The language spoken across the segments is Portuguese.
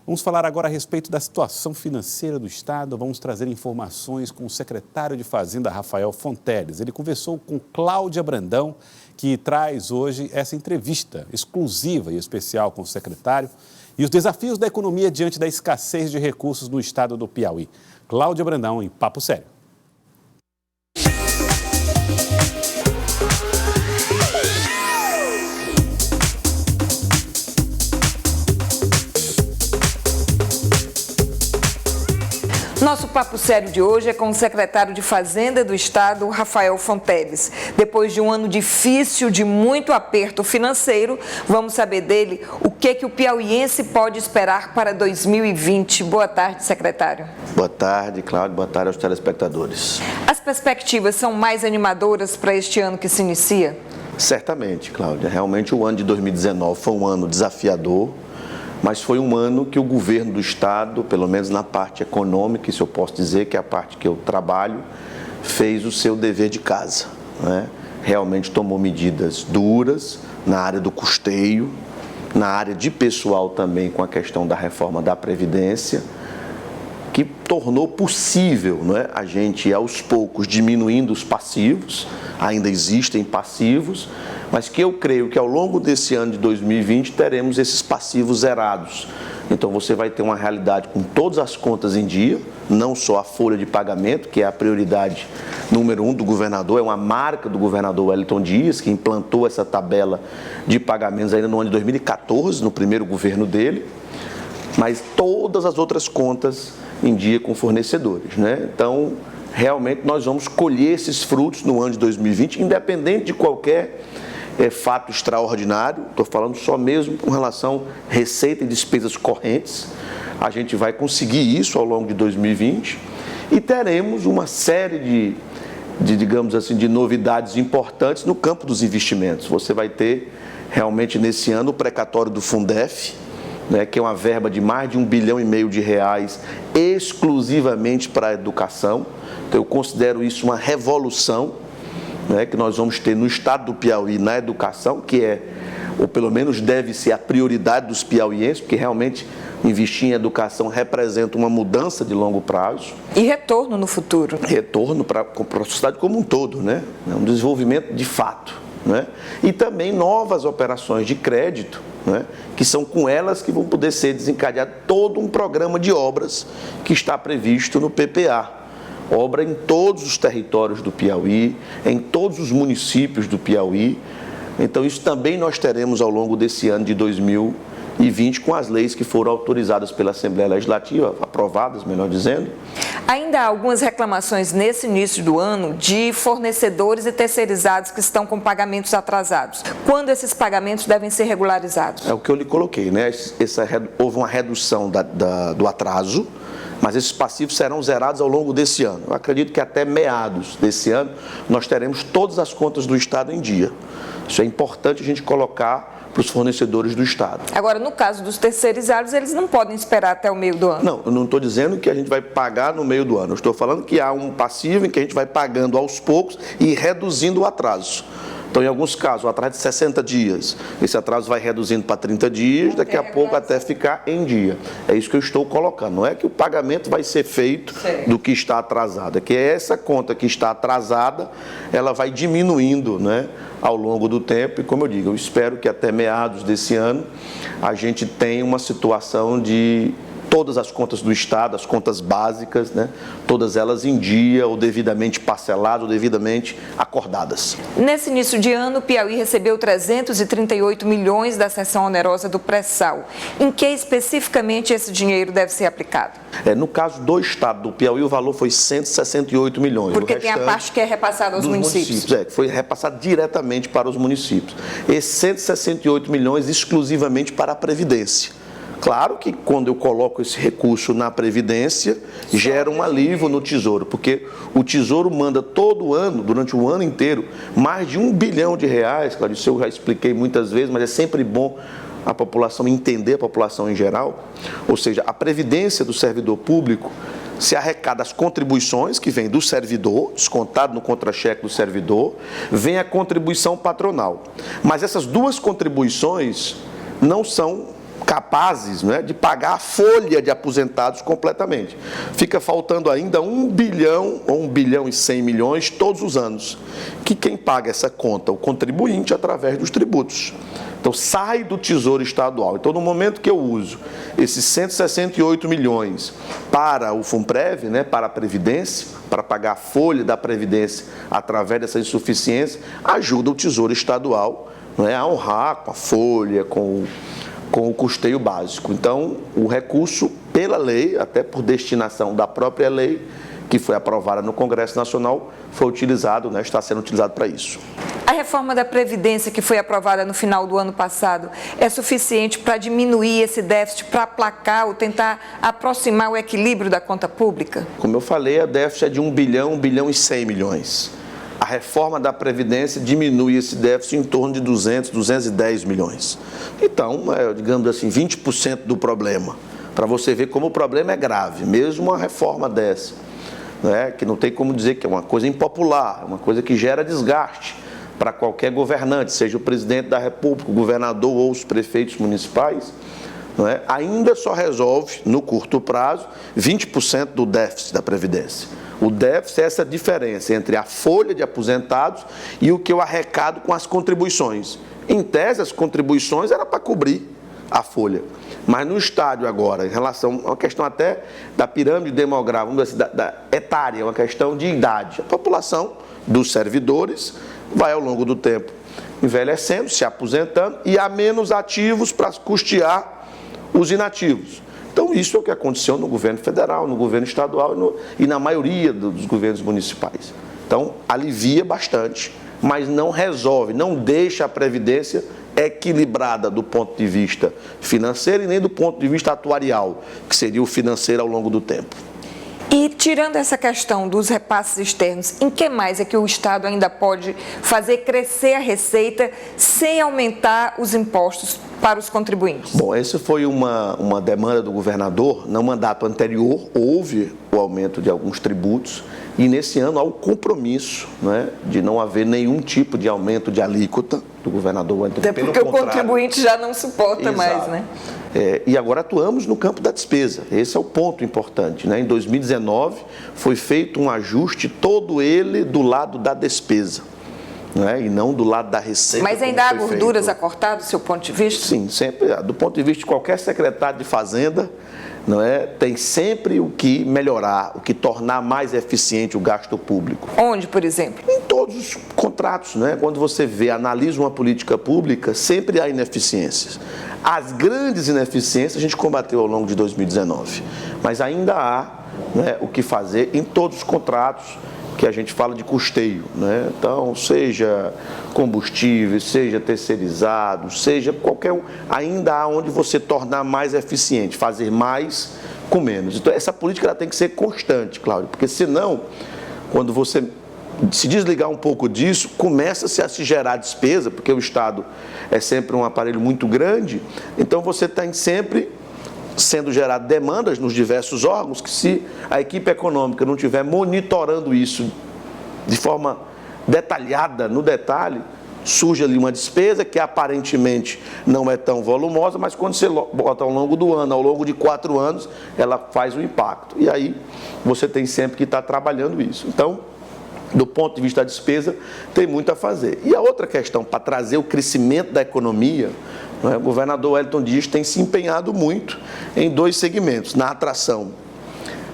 Vamos falar agora a respeito da situação financeira do Estado. Vamos trazer informações com o secretário de Fazenda, Rafael Fonteles. Ele conversou com Cláudia Brandão, que traz hoje essa entrevista exclusiva e especial com o secretário e os desafios da economia diante da escassez de recursos no estado do Piauí. Cláudia Brandão em Papo Sério. Nosso Papo Sério de hoje é com o secretário de Fazenda do Estado, Rafael Fonteles. Depois de um ano difícil, de muito aperto financeiro, vamos saber dele o que o piauiense pode esperar para 2020. Boa tarde, secretário. Boa tarde, Cláudio. Boa tarde aos telespectadores. As perspectivas são mais animadoras para este ano que se inicia? Certamente, Cláudia. Realmente o ano de 2019 foi um ano desafiador, mas foi um ano que o governo do Estado, pelo menos na parte econômica, isso eu posso dizer que é a parte que eu trabalho, fez o seu dever de casa, né? Realmente tomou medidas duras na área do custeio, na área de pessoal também com a questão da reforma da Previdência, que tornou possível, né, a gente aos poucos diminuindo os passivos, ainda existem passivos, mas que eu creio que ao longo desse ano de 2020 teremos esses passivos zerados. Então você vai ter uma realidade com todas as contas em dia, não só a folha de pagamento, que é a prioridade número 1 do governador, é uma marca do governador Wellington Dias, que implantou essa tabela de pagamentos ainda no ano de 2014, no primeiro governo dele, mas todas as outras contas em dia com fornecedores, né? Então, realmente nós vamos colher esses frutos no ano de 2020, independente de qualquer fato extraordinário. Estou falando só mesmo com relação a receita e despesas correntes. A gente vai conseguir isso ao longo de 2020 e teremos uma série digamos assim, de novidades importantes no campo dos investimentos. Você vai ter realmente nesse ano o precatório do Fundef, né, que é uma verba de mais de R$1,5 bilhão de reais exclusivamente para a educação. Então eu considero isso uma revolução, né, que nós vamos ter no estado do Piauí na educação, que é, ou pelo menos deve ser a prioridade dos piauienses, porque realmente investir em educação representa uma mudança de longo prazo. E retorno no futuro. Retorno para a sociedade como um todo, né? Um desenvolvimento de fato, né? E também novas operações de crédito, né, que são com elas que vão poder ser desencadeado todo um programa de obras que está previsto no PPA. Obra em todos os territórios do Piauí, em todos os municípios do Piauí. Então isso também nós teremos ao longo desse ano de 2020 com as leis que foram autorizadas pela Assembleia Legislativa, aprovadas, melhor dizendo. Ainda há algumas reclamações nesse início do ano de fornecedores e terceirizados que estão com pagamentos atrasados. Quando esses pagamentos devem ser regularizados? É o que eu lhe coloquei, né? Houve uma redução do atraso, mas esses passivos serão zerados ao longo desse ano. Eu acredito que até meados desse ano nós teremos todas as contas do Estado em dia. Isso é importante a gente colocar para os fornecedores do Estado. Agora, no caso dos terceirizados, eles não podem esperar até o meio do ano? Não, eu não estou dizendo que a gente vai pagar no meio do ano. Eu estou falando que há um passivo em que a gente vai pagando aos poucos e reduzindo o atraso. Então, em alguns casos, o atraso de 60 dias, esse atraso vai reduzindo para 30 dias, daqui a pouco até ficar em dia. É isso que eu estou colocando. Não é que o pagamento vai ser feito do que está atrasado, é que essa conta que está atrasada, ela vai diminuindo, né, ao longo do tempo. E como eu digo, eu espero que até meados desse ano a gente tenha uma situação de todas as contas do Estado, as contas básicas, né, todas elas em dia, ou devidamente parceladas, ou devidamente acordadas. Nesse início de ano, o Piauí recebeu 338 milhões da seção onerosa do pré-sal. Em que especificamente esse dinheiro deve ser aplicado? No caso do Estado do Piauí, o valor foi 168 milhões. Porque tem a parte que é repassada aos municípios. Foi repassado diretamente para os municípios. Esses 168 milhões exclusivamente para a Previdência. Claro que quando eu coloco esse recurso na Previdência, gera um alívio no Tesouro, porque o Tesouro manda todo ano, durante o ano inteiro, mais de R$1 bilhão. Claro, isso eu já expliquei muitas vezes, mas é sempre bom a população entender, a população em geral. Ou seja, a Previdência do servidor público se arrecada as contribuições que vêm do servidor, descontado no contra-cheque do servidor, vem a contribuição patronal. Mas essas duas contribuições não são capazes, né, de pagar a folha de aposentados completamente. Fica faltando ainda 1 bilhão ou 1 bilhão e 100 milhões todos os anos. Que quem paga essa conta? O contribuinte através dos tributos. Então sai do Tesouro Estadual. Então no momento que eu uso esses 168 milhões para o Funprev, né, para a Previdência, para pagar a folha da Previdência através dessa insuficiência, ajuda o Tesouro Estadual, né, a honrar com a folha, com o custeio básico. Então, o recurso, pela lei, até por destinação da própria lei, que foi aprovada no Congresso Nacional, foi utilizado, né, está sendo utilizado para isso. A reforma da Previdência, que foi aprovada no final do ano passado, é suficiente para diminuir esse déficit, para aplacar ou tentar aproximar o equilíbrio da conta pública? Como eu falei, a déficit é de 1 bilhão, 1 bilhão e 100 milhões. A reforma da Previdência diminui esse déficit em torno de 200, 210 milhões. Então, digamos assim, 20% do problema. Para você ver como o problema é grave, mesmo uma reforma dessa, né, que não tem como dizer que é uma coisa impopular, é uma coisa que gera desgaste para qualquer governante, seja o presidente da República, o governador ou os prefeitos municipais, não é? Ainda só resolve, no curto prazo, 20% do déficit da Previdência. O déficit é essa diferença entre a folha de aposentados e o que eu arrecado com as contribuições. Em tese, as contribuições eram para cobrir a folha. Mas no estádio agora, em relação a uma questão até da pirâmide demográfica, vamos dizer assim, da etária, uma questão de idade. A população dos servidores vai ao longo do tempo envelhecendo, se aposentando e há menos ativos para custear os inativos. Então, isso é o que aconteceu no governo federal, no governo estadual e na maioria dos governos municipais. Então, alivia bastante, mas não resolve, não deixa a Previdência equilibrada do ponto de vista financeiro e nem do ponto de vista atuarial, que seria o financeiro ao longo do tempo. E tirando essa questão dos repasses externos, em que mais é que o Estado ainda pode fazer crescer a receita sem aumentar os impostos para os contribuintes? Bom, essa foi uma demanda do governador. No mandato anterior houve o aumento de alguns tributos e nesse ano há o compromisso, né, de não haver nenhum tipo de aumento de alíquota do governador. Até porque o contribuinte já não suporta mais, né? E agora atuamos no campo da despesa. Esse é o ponto importante, né? Em 2019 foi feito um ajuste, todo ele do lado da despesa, né? E não do lado da receita. Mas ainda há gorduras a cortar do seu ponto de vista? Sim, sempre. Do ponto de vista de qualquer secretário de Fazenda, não é? Tem sempre o que melhorar, o que tornar mais eficiente o gasto público. Onde, por exemplo? Em todos os contratos, né? Quando você analisa uma política pública, sempre há ineficiências. As grandes ineficiências a gente combateu ao longo de 2019, mas ainda há, né, o que fazer em todos os contratos que a gente fala de custeio, né? Então, seja combustível, seja terceirizado, seja qualquer um, ainda há onde você tornar mais eficiente, fazer mais com menos. Então, essa política ela tem que ser constante, Cláudio, porque senão, quando você se desligar um pouco disso, começa-se a se gerar despesa, porque o Estado é sempre um aparelho muito grande, então você tem sempre sendo gerado demandas nos diversos órgãos, que se a equipe econômica não estiver monitorando isso de forma detalhada, no detalhe, surge ali uma despesa que aparentemente não é tão volumosa, mas quando você bota ao longo do ano, ao longo de 4 anos, ela faz um impacto. E aí você tem sempre que estar trabalhando isso. Então, do ponto de vista da despesa, tem muito a fazer. E a outra questão, para trazer o crescimento da economia, o governador Wellington Dias tem se empenhado muito em 2 segmentos, na atração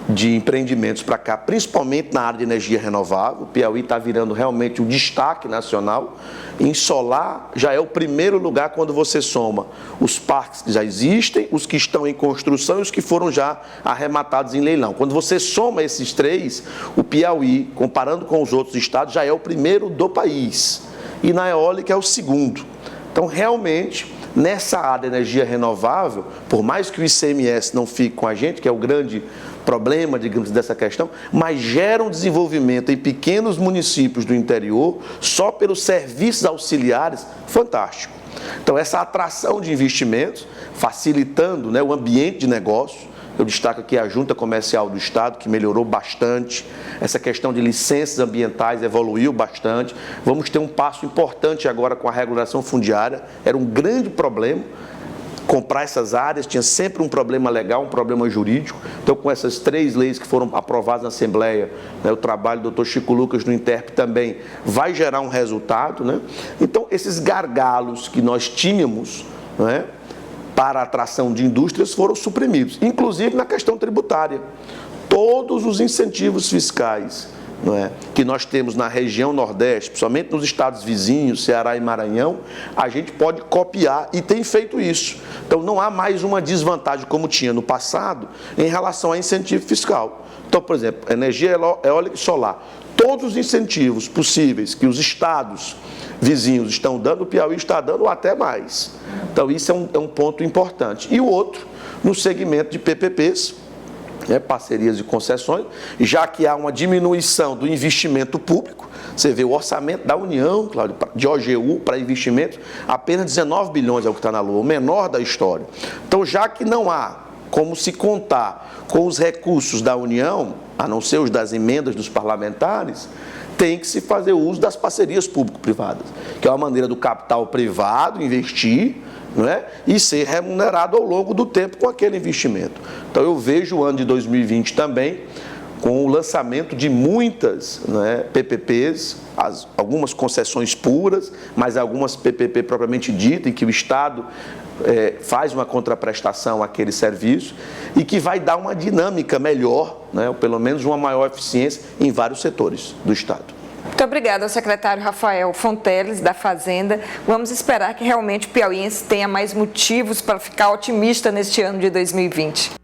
de empreendimentos para cá, principalmente na área de energia renovável. O Piauí está virando realmente um destaque nacional. Em solar, já é o primeiro lugar quando você soma os parques que já existem, os que estão em construção e os que foram já arrematados em leilão. Quando você soma esses 3, o Piauí, comparando com os outros estados, já é o primeiro do país. E na eólica é o segundo. Então, realmente, nessa área de energia renovável, por mais que o ICMS não fique com a gente, que é o grande problema, digamos, dessa questão, mas gera um desenvolvimento em pequenos municípios do interior, só pelos serviços auxiliares, fantástico. Então, essa atração de investimentos, facilitando, né, o ambiente de negócio. Eu destaco aqui a Junta Comercial do Estado, que melhorou bastante. Essa questão de licenças ambientais evoluiu bastante. Vamos ter um passo importante agora com a regulação fundiária. Era um grande problema. comprar essas áreas, tinha sempre um problema legal, um problema jurídico. Então, com essas 3 leis que foram aprovadas na Assembleia, né, o trabalho do Dr. Chico Lucas no INTERP também vai gerar um resultado, né? Então, esses gargalos que nós tínhamos, né, para a atração de indústrias foram suprimidos, inclusive na questão tributária. Todos os incentivos fiscais, não é, que nós temos na região Nordeste, principalmente nos estados vizinhos, Ceará e Maranhão, a gente pode copiar e tem feito isso. Então, não há mais uma desvantagem como tinha no passado em relação a incentivo fiscal. Então, por exemplo, energia eólica e solar. Todos os incentivos possíveis que os estados vizinhos estão dando, o Piauí está dando, ou até mais. Então, isso é um ponto importante. E o outro, no segmento de PPPs, parcerias e concessões, já que há uma diminuição do investimento público. Você vê o orçamento da União, Cláudio, de OGU para investimentos, apenas 19 bilhões é o que está na Lua, o menor da história. Então, já que não há como se contar com os recursos da União, a não ser os das emendas dos parlamentares, tem que se fazer uso das parcerias público-privadas, que é uma maneira do capital privado investir, não é? E ser remunerado ao longo do tempo com aquele investimento. Então, eu vejo o ano de 2020 também com o lançamento de muitas, não é, PPPs, algumas concessões puras, mas algumas PPP propriamente dita, em que o Estado faz uma contraprestação àquele serviço e que vai dar uma dinâmica melhor, né, ou pelo menos uma maior eficiência em vários setores do Estado. Muito obrigada ao secretário Rafael Fonteles, da Fazenda. Vamos esperar que realmente o piauiense tenha mais motivos para ficar otimista neste ano de 2020.